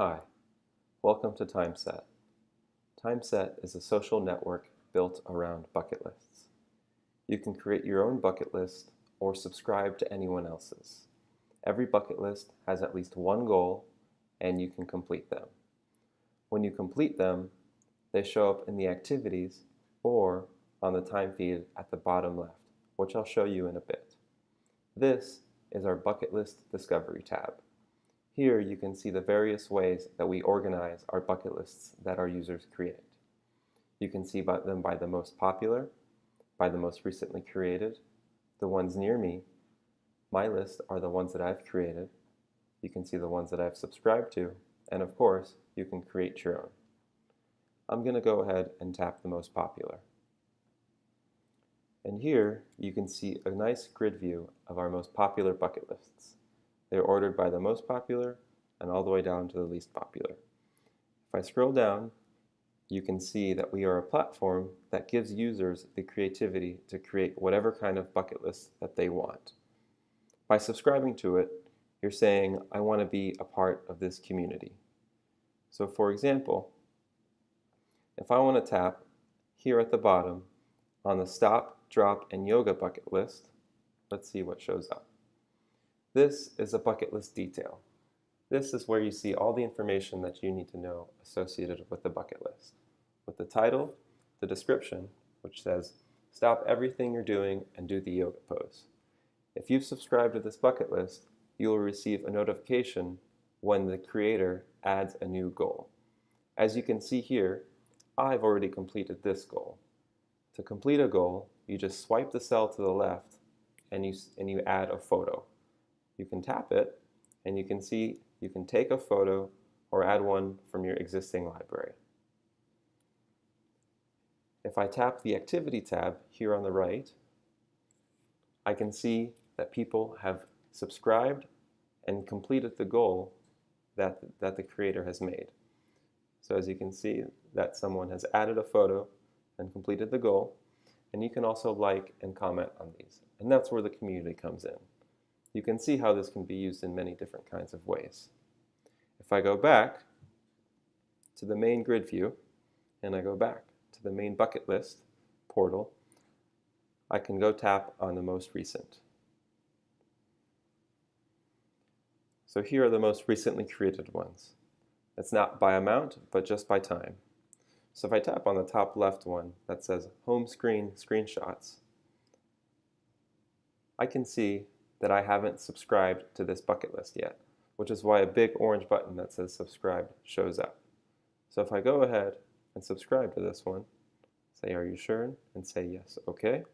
Hi, welcome to TimeSet. TimeSet is a social network built around bucket lists. You can create your own bucket list or subscribe to anyone else's. Every bucket list has at least one goal, and you can complete them. When you complete them, they show up in the activities or on the time feed at the bottom left, which I'll show you in a bit. This is our Bucket List Discovery tab. Here you can see the various ways that we organize our bucket lists that our users create. You can see them by the most popular, by the most recently created, the ones near me. My list are the ones that I've created. You can see the ones that I've subscribed to, and of course, you can create your own. I'm going to go ahead and tap the most popular. And here you can see a nice grid view of our most popular bucket lists. They're ordered by the most popular and all the way down to the least popular. If I scroll down, you can see that we are a platform that gives users the creativity to create whatever kind of bucket list that they want. By subscribing to it, you're saying, I want to be a part of this community. So for example, if I want to tap here at the bottom on the Stop, Drop, and Yoga bucket list, let's see what shows up. This is a bucket list detail. This is where you see all the information that you need to know associated with the bucket list. With the title, the description, which says, stop everything you're doing and do the yoga pose. If you've subscribed to this bucket list, you will receive a notification when the creator adds a new goal. As you can see here, I've already completed this goal. To complete a goal, you just swipe the cell to the left and you add a photo. You can tap it, and you can see you can take a photo or add one from your existing library. If I tap the Activity tab here on the right, I can see that people have subscribed and completed the goal that the creator has made. So as you can see that someone has added a photo and completed the goal, and you can also like and comment on these. And that's where the community comes in. You can see how this can be used in many different kinds of ways. If I go back to the main grid view, and I go back to the main bucket list portal, I can go tap on the most recent. So here are the most recently created ones. It's not by amount, but just by time. So if I tap on the top left one that says Home Screen Screenshots, I can see that I haven't subscribed to this bucket list yet, which is why a big orange button that says subscribe shows up. So if I go ahead and subscribe to this one, say are you sure, and say yes, okay.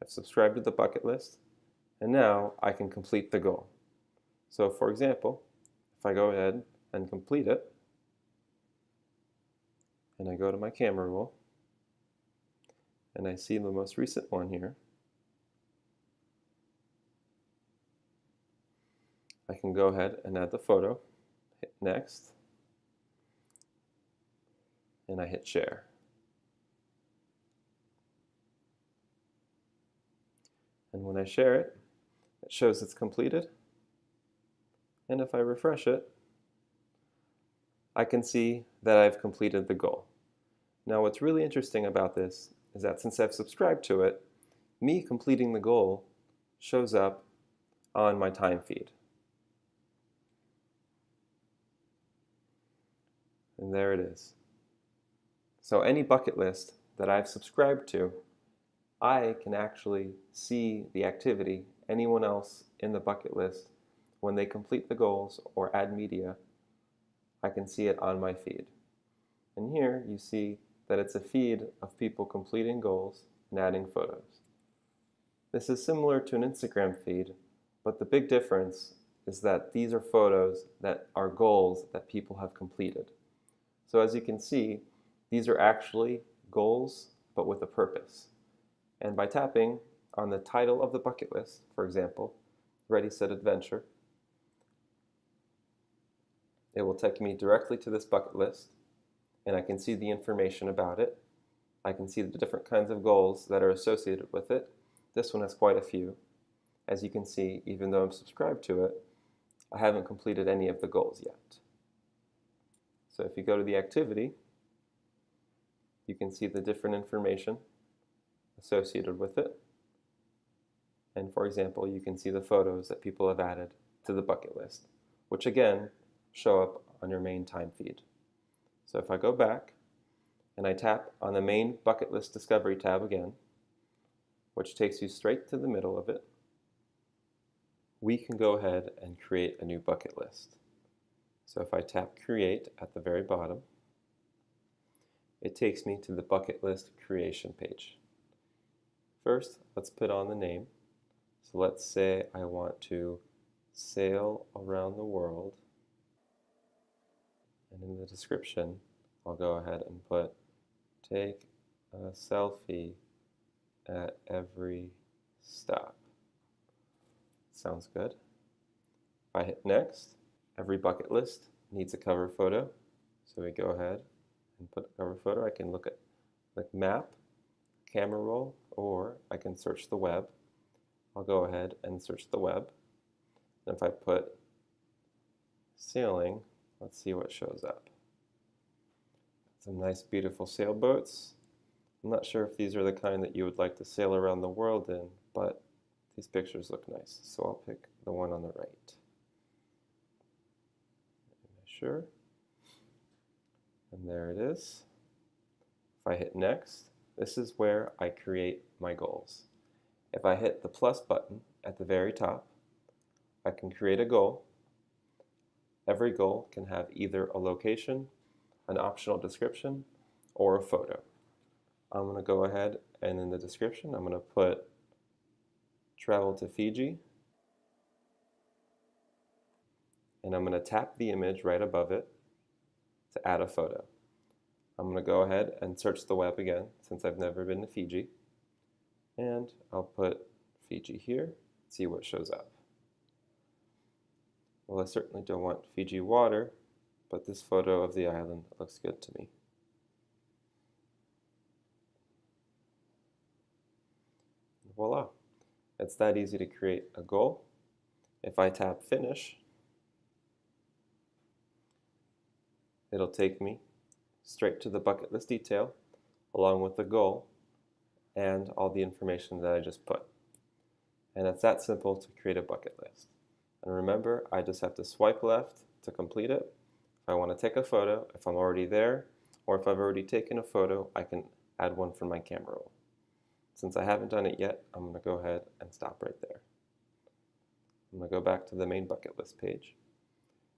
I've subscribed to the bucket list, and now I can complete the goal. So for example, if I go ahead and complete it, and I go to my camera roll, and I see the most recent one here, I can go ahead and add the photo, hit next, and I hit share. And when I share it, it shows it's completed. And if I refresh it, I can see that I've completed the goal. Now what's really interesting about this is that since I've subscribed to it, me completing the goal shows up on my time feed. And there it is. So any bucket list that I've subscribed to, I can actually see the activity anyone else in the bucket list when they complete the goals or add media. I can see it on my feed. And here you see that it's a feed of people completing goals and adding photos. This is similar to an Instagram feed, but the big difference is that these are photos that are goals that people have completed. So as you can see, these are actually goals, but with a purpose. And by tapping on the title of the bucket list, for example, Ready, Set, Adventure, it will take me directly to this bucket list, and I can see the information about it. I can see the different kinds of goals that are associated with it. This one has quite a few. As you can see, even though I'm subscribed to it, I haven't completed any of the goals yet. So if you go to the activity, you can see the different information associated with it. And for example, you can see the photos that people have added to the bucket list, which again show up on your main time feed. So if I go back and I tap on the main bucket list discovery tab again, which takes you straight to the middle of it, we can go ahead and create a new bucket list. So if I tap create at the very bottom, it takes me to the bucket list creation page. First, let's put on the name. So let's say I want to sail around the world. And in the description, I'll go ahead and put take a selfie at every stop. Sounds good. If I hit next, every bucket list needs a cover photo. So we go ahead and put a cover photo. I can look at the map, camera roll, or I can search the web. I'll go ahead and search the web. And if I put sailing, let's see what shows up. Some nice beautiful sailboats. I'm not sure if these are the kind that you would like to sail around the world in, but these pictures look nice, so I'll pick the one on the right. Sure. And there it is. If I hit next, this is where I create my goals. If I hit the plus button at the very top, I can create a goal. Every goal can have either a location, an optional description, or a photo. I'm going to go ahead and in the description, I'm going to put travel to Fiji. And I'm going to tap the image right above it to add a photo. I'm going to go ahead and search the web again since I've never been to Fiji. And I'll put Fiji here, see what shows up. Well, I certainly don't want Fiji water, but this photo of the island looks good to me. Voila! It's that easy to create a goal. If I tap finish, it'll take me straight to the bucket list detail along with the goal and all the information that I just put. And it's that simple to create a bucket list. And remember, I just have to swipe left to complete it. If I want to take a photo, if I'm already there, or if I've already taken a photo, I can add one from my camera roll. Since I haven't done it yet, I'm going to go ahead and stop right there. I'm going to go back to the main bucket list page.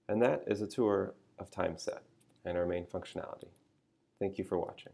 And that is a tour of TimeSet and our main functionality. Thank you for watching.